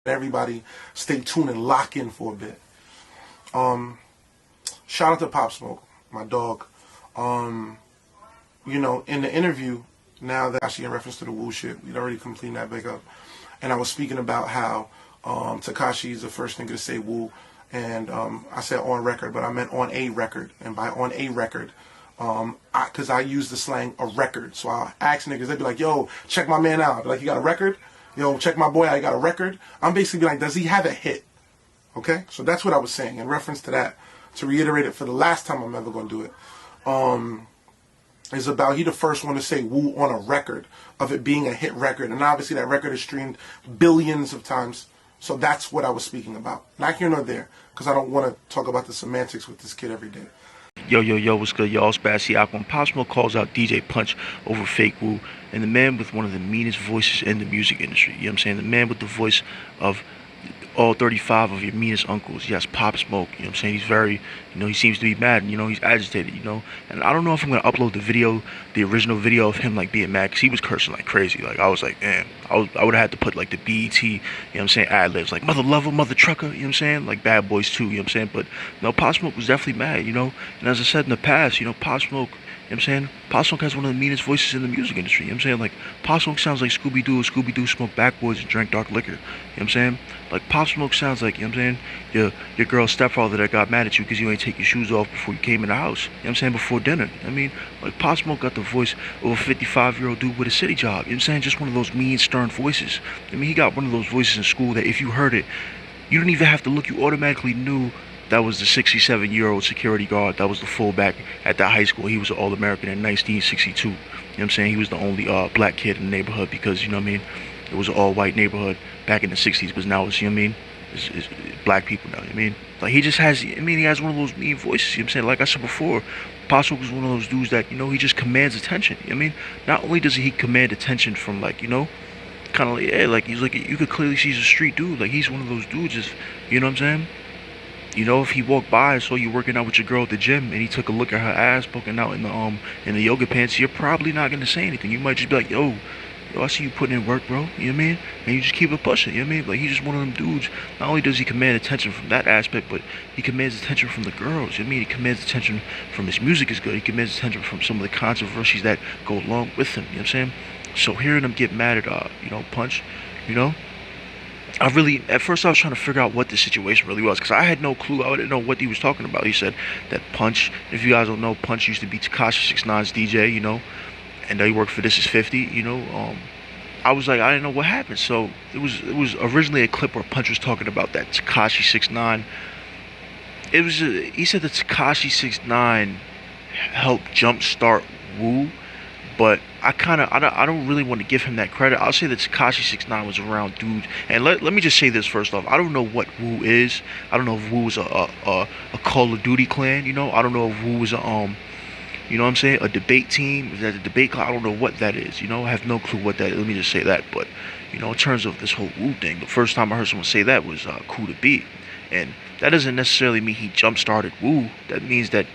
Everybody stay tuned and lock in for a bit. Shout out to Pop Smoke, my dog. You know, in the interview, now that actually in reference to the Wu shit, we'd already completed that big up. And I was speaking about how Tekashi is the first nigga to say Wu. And I said on record, but I meant on a record. And by on a record, because I use the slang a record. So I ask niggas, they'd be like, yo, check my man out. I'd be like, you got a record? Yo, check my boy out, he got a record? I'm basically like, does he have a hit? Okay? So that's what I was saying in reference to that. To reiterate it for the last time I'm ever going to do it. Is about he the first one to say Wu on a record of it being a hit record. And obviously that record is streamed billions of times. So that's what I was speaking about. Not here nor there. Because I don't want to talk about the semantics with this kid every day. Yo, what's good, y'all? It's Bassey, Akwa. And Pop Smoke calls out DJ Punch over fake Wu. And the man with one of the meanest voices in the music industry. You know what I'm saying? The man with the voice of all 35 of your meanest uncles. Yes, Pop Smoke. You know what I'm saying? He's very, you know, he seems to be mad. You know, he's agitated, you know. And I don't know if I'm going to upload the video, the original video of him, like, being mad. Because he was cursing like crazy. Like, I was like, damn. I would have had to put, like, the BET, you know what I'm saying, ad-libs. Like, mother lover, mother trucker, you know what I'm saying? Like, Bad Boys too, you know what I'm saying? But, no, Pop Smoke was definitely mad, you know. And as I said in the past, you know, Pop Smoke, you know what I'm saying? Pop Smoke has one of the meanest voices in the music industry. You know what I'm saying? Like, Pop Smoke sounds like Scooby-Doo. Scooby-Doo smoked backwoods and drank dark liquor. You know what I'm saying? Like, Pop Smoke sounds like, you know what I'm saying, your girl's stepfather that got mad at you because you ain't take your shoes off before you came in the house. You know what I'm saying? Before dinner. I mean, like, Pop Smoke got the voice of a 55-year-old dude with a city job. You know what I'm saying? Just one of those mean, stern voices. I mean, he got one of those voices in school that if you heard it, you didn't even have to look. You automatically knew that was the 67-year-old security guard. That was the fullback at that high school. He was an All-American in 1962. You know what I'm saying? He was the only black kid in the neighborhood because, you know what I mean, it was an all-white neighborhood back in the 60s, but now it's, you know what I mean, it's black people now, you know what I mean? Like, he just has, I mean, he has one of those mean voices, you know what I'm saying? Like I said before, Pop Smoke is one of those dudes that, you know, he just commands attention, you know what I mean? Not only does he command attention from, like, you know, kind of like, yeah, like, he's like, you could clearly see he's a street dude. Like, he's one of those dudes, just, you know what I'm saying? You know, if he walked by and saw you working out with your girl at the gym and he took a look at her ass poking out in the yoga pants, you're probably not gonna say anything. You might just be like, yo, I see you putting in work, bro. You know what I mean? And you just keep it pushing. You know what I mean? Like, he's just one of them dudes. Not only does he command attention from that aspect, but he commands attention from the girls. You know what I mean? He commands attention from his music is good. He commands attention from some of the controversies that go along with him. You know what I'm saying? So hearing him get mad at you know, Punch, you know, at first I was trying to figure out what the situation really was, because I had no clue. I didn't know what he was talking about. He said that Punch, if you guys don't know, Punch used to be Tekashi 6ix9ine's DJ, you know, and he worked for This Is 50, you know. I was like, I didn't know what happened. So it was originally a clip where Punch was talking about that Tekashi 6ix9ine. He said that Tekashi 6ix9ine helped jumpstart Wu. But I don't really want to give him that credit. I'll say that Tekashi 6ix9ine was around dudes. And let me just say this first off. I don't know what Wu is. I don't know if Wu is a Call of Duty clan, you know. I don't know if Wu is a you know what I'm saying, a debate team. Is that a debate clan? I don't know what that is, you know. I have no clue what that is. Let me just say that. But, you know, in terms of this whole Wu thing, the first time I heard someone say that was Cool to Beat. And that doesn't necessarily mean he jump-started Wu. That means that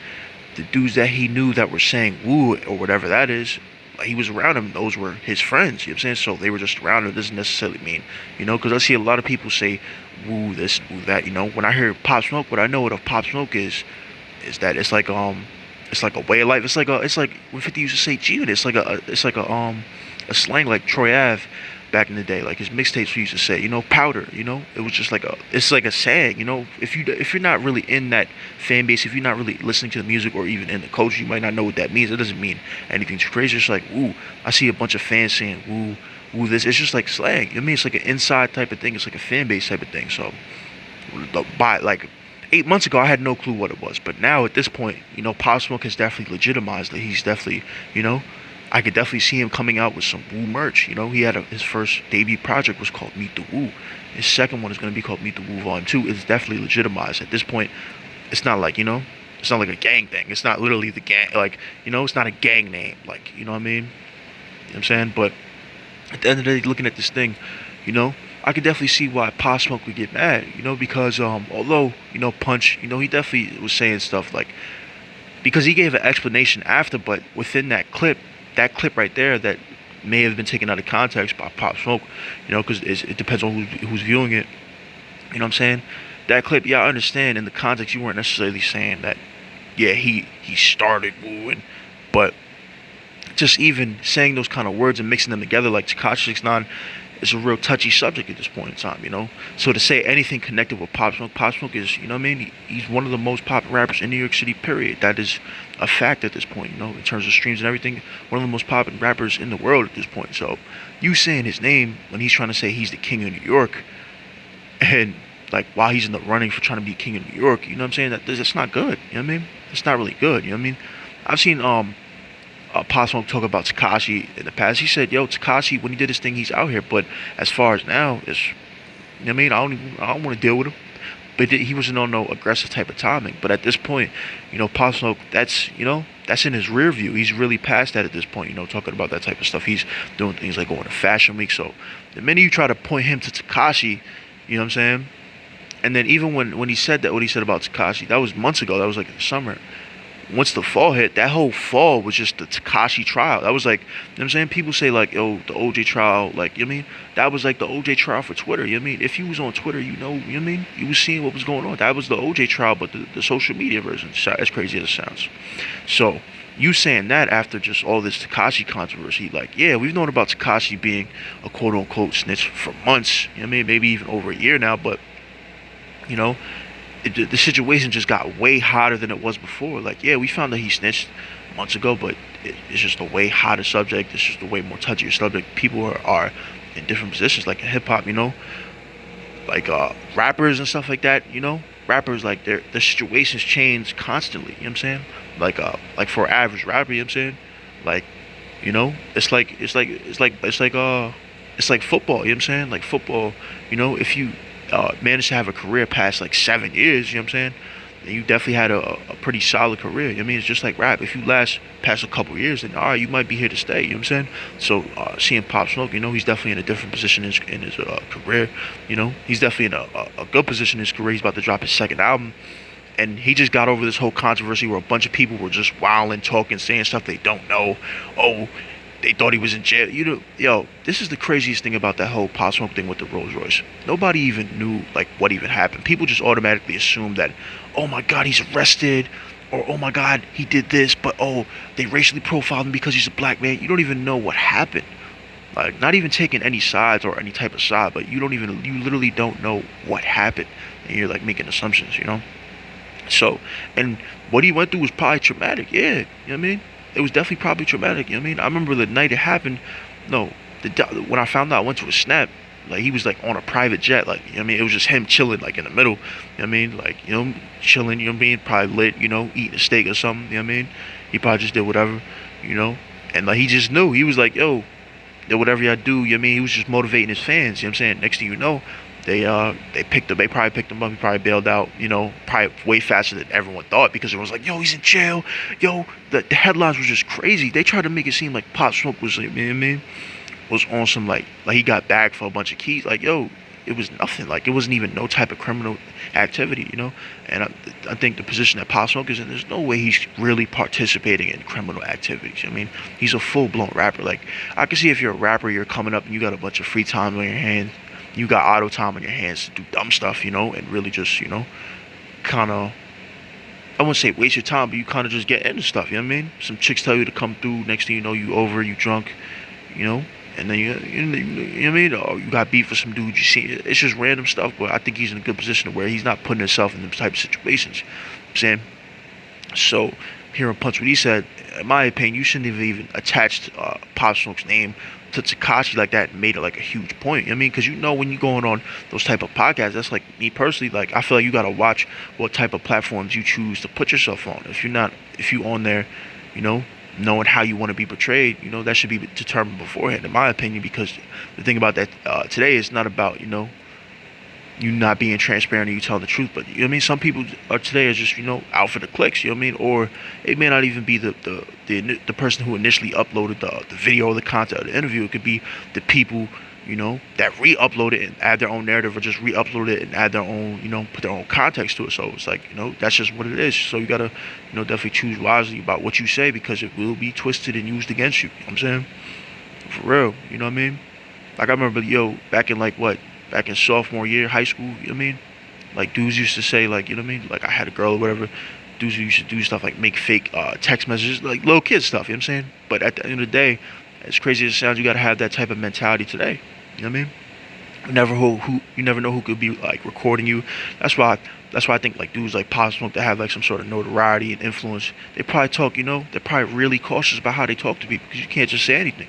the dudes that he knew that were saying Wu or whatever that is, he was around him, those were his friends, you know what I'm saying? So they were just around him. It doesn't necessarily mean, you know, because I see a lot of people say Woo this, Woo that, you know. When I hear Pop Smoke, what I know what a Pop Smoke is that it's like a way of life. It's like when 50 used to say G, it's like a slang like Troy Ave back in the day, like his mixtapes we used to say, you know, powder, you know. It was just like it's like a saying, you know. If you're not really in that fan base, if you're not really listening to the music or even in the culture, you might not know what that means. It doesn't mean anything too crazy. It's like, ooh, I see a bunch of fans saying woo this. It's just like slang. I mean, it's like an inside type of thing. It's like a fan base type of thing. So by like 8 months ago, I had no clue what it was, but now at this point, you know, Pop Smoke has definitely legitimized it. He's definitely, you know, I could definitely see him coming out with some Wu merch. You know, he had his first debut project was called Meet the Wu. His second one is going to be called Meet the Wu Volume 2. It's definitely legitimized. At this point, it's not like, you know, it's not like a gang thing. It's not literally the gang, like, you know, it's not a gang name. Like, you know what I mean? You know what I'm saying? But at the end of the day, looking at this thing, you know, I could definitely see why Pop Smoke would get mad, you know, because although, you know, Punch, you know, he definitely was saying stuff like, because he gave an explanation after, but within that clip right there that may have been taken out of context by Pop Smoke, you know, because it depends on who's viewing it. You know what I'm saying? That clip, yeah, I understand in the context you weren't necessarily saying that, yeah, he started wooing, but just even saying those kind of words and mixing them together like Tekashi 6ix9ine is a real touchy subject at this point in time, you know? So to say anything connected with Pop Smoke is, you know what I mean? He's one of the most popular rappers in New York City, period. That is a fact at this point, you know, in terms of streams and everything. One of the most popular rappers in the world at this point. So you saying his name when he's trying to say he's the king of New York, and like while he's in the running for trying to be king of New York, you know what I'm saying? That's not good, you know what I mean? It's not really good, you know what I mean? I've seen Pop Smoke talk about Tekashi in the past. He said, "Yo, Tekashi, when he did his thing, he's out here. But as far as now, it's, you know what I mean, I don't want to deal with him. But he wasn't on no aggressive type of timing. But at this point, you know, Pop Smoke, that's, you know, that's in his rear view. He's really past that at this point. You know, talking about that type of stuff. He's doing things like going to Fashion Week. So the minute you try to point him to Tekashi, you know what I'm saying? And then even when he said that, what he said about Tekashi, that was months ago. That was like in the summer. Once the fall hit, that whole fall was just the Tekashi trial. That was like, you know what I'm saying? People say like, yo, the OJ trial, like, you know what I mean? That was like the OJ trial for Twitter, you know what I mean? If you was on Twitter, you know what I mean? You was seeing what was going on. That was the OJ trial, but the social media version, as crazy as it sounds. So, you saying that after just all this Tekashi controversy, like, yeah, we've known about Tekashi being a quote-unquote snitch for months, you know what I mean? Maybe even over a year now, but, you know, the situation just got way hotter than it was before. Like, yeah, we found that he snitched months ago, but it's just a way hotter subject. It's just a way more touchier subject. People are in different positions, like in hip hop, you know, like rappers and stuff like that. You know, rappers, like their situations change constantly. You know what I'm saying? Like for an average rapper, you know what I'm saying? Like, you know, it's like football. You know what I'm saying? Like football, you know, if you managed to have a career past like 7 years, you know what I'm saying? Then you definitely had a pretty solid career. You know what I mean? It's just like rap. If you last past a couple years, then all right, you might be here to stay. You know what I'm saying? So seeing Pop Smoke, you know, he's definitely in a different position in his career. You know, he's definitely in a good position in his career. He's about to drop his second album. And he just got over this whole controversy where a bunch of people were just wilding, talking, saying stuff they don't know. Oh, they thought he was in jail. You know, yo, this is the craziest thing about that whole Pop Smoke thing with the Rolls Royce. Nobody even knew like what even happened. People just automatically assumed that, oh my God, he's arrested, or oh my God, he did this, but oh, they racially profiled him because he's a black man. You don't even know what happened. Like, not even taking any sides or any type of side, but you literally don't know what happened, and you're like making assumptions, you know. So, and what he went through was probably traumatic. Yeah, you know what I mean. It was definitely probably traumatic, you know what I mean? I remember the night it happened, when I found out, I went to a snap, like, he was, like, on a private jet, like, you know what I mean? It was just him chilling, like, in the middle, you know what I mean? Like, you know, chilling, you know what I mean? Probably lit, you know, eating a steak or something, you know what I mean? He probably just did whatever, you know? And, like, he just knew. He was like, yo, did whatever y'all do, you know what I mean? He was just motivating his fans, you know what I'm saying? Next thing you know, they probably picked him up. He probably bailed out, you know, probably way faster than everyone thought, because it was like, yo, he's in jail. Yo, the headlines were just crazy. They tried to make it seem like Pop Smoke was, you know what I mean, was on some like he got bagged for a bunch of keys. Like, yo, it was nothing. Like, it wasn't even no type of criminal activity, you know. And I think the position that Pop Smoke is in, there's no way he's really participating in criminal activities. I mean, he's a full-blown rapper. Like, I can see if you're a rapper, you're coming up and you got a bunch of free time on your hands. You got auto time on your hands to do dumb stuff, you know, and really just, you know, kind of, I wouldn't say waste your time, but you kind of just get into stuff, you know what I mean? Some chicks tell you to come through, next thing you know, you drunk, you know, and then you know what I mean? Or you got beef with some dude you see. It's just random stuff, but I think he's in a good position where he's not putting himself in those type of situations, you know what I'm saying? So, hearing Punch what he said, in my opinion, you shouldn't have even attached Pop Smoke's name to Tekashi like that and made it like a huge point. You know what I mean? Because you know when you're going on those type of podcasts, that's like me personally, like I feel like you gotta watch what type of platforms you choose to put yourself on. If you on there, you know, knowing how you want to be portrayed, you know, that should be determined beforehand, in my opinion. Because the thing about that today is not about, you know, you not being transparent and you telling the truth, but you know what I mean, some people today are just, you know, out for the clicks, you know what I mean, or it may not even be the person who initially uploaded the video or the content of the interview. It could be the people, you know, that re-upload it and add their own narrative, or just re-upload it and add their own, you know, put their own context to it. So it's like, you know, that's just what it is. So you gotta, you know, definitely choose wisely about what you say, because it will be twisted and used against you. You know what I'm saying? For real, you know what I mean? Like, I remember, yo, back back in sophomore year, high school, you know what I mean? Like, dudes used to say, like, you know what I mean? Like, I had a girl or whatever. Dudes used to do stuff like make fake text messages, like little kid stuff, you know what I'm saying? But at the end of the day, as crazy as it sounds, you gotta have that type of mentality today. You know what I mean? You never know who could be like recording you. That's why I think like dudes like Pop Smoke that have like some sort of notoriety and influence, they probably talk, they're probably really cautious about how they talk to people because you can't just say anything.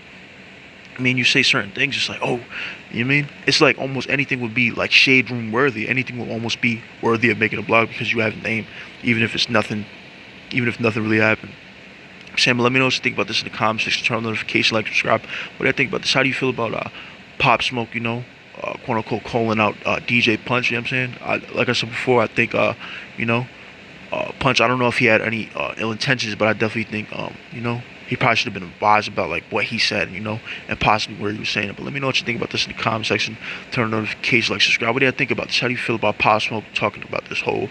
I mean, you say certain things, it's like, oh, you know what I mean? It's like almost anything would be like shade room worthy. Anything will almost be worthy of making a blog because you have a name, even if nothing really happened. Sam, let me know what you think about this in the comments section. Turn on the notification, like, subscribe. What do you think about this? How do you feel about Pop Smoke, quote unquote calling out DJ Punch, you know what I'm saying? Like I said before, I think, Punch, I don't know if he had any ill intentions, but I definitely think, he probably should have been advised about like what he said, and possibly where he was saying it. But let me know what you think about this in the comment section. Turn on the notification, like, subscribe. What do you think about this? How do you feel about Pop Smoke talking about this whole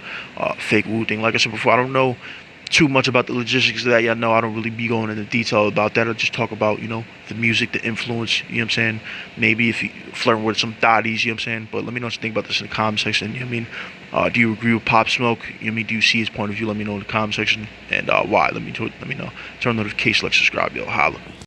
fake Wu thing? Like I said before, I don't know too much about the logistics of that. Y'all know I don't really be going into detail about that. I'll just talk about, the music, the influence, you know what I'm saying? Maybe if you flirting with some thotties, you know what I'm saying? But let me know what you think about this in the comment section, you know what I mean? Do you agree with Pop Smoke? You know what I mean? Do you see his point of view? Let me know in the comment section. And why? Let me know. Turn on the notification, like, subscribe, yo. Holla.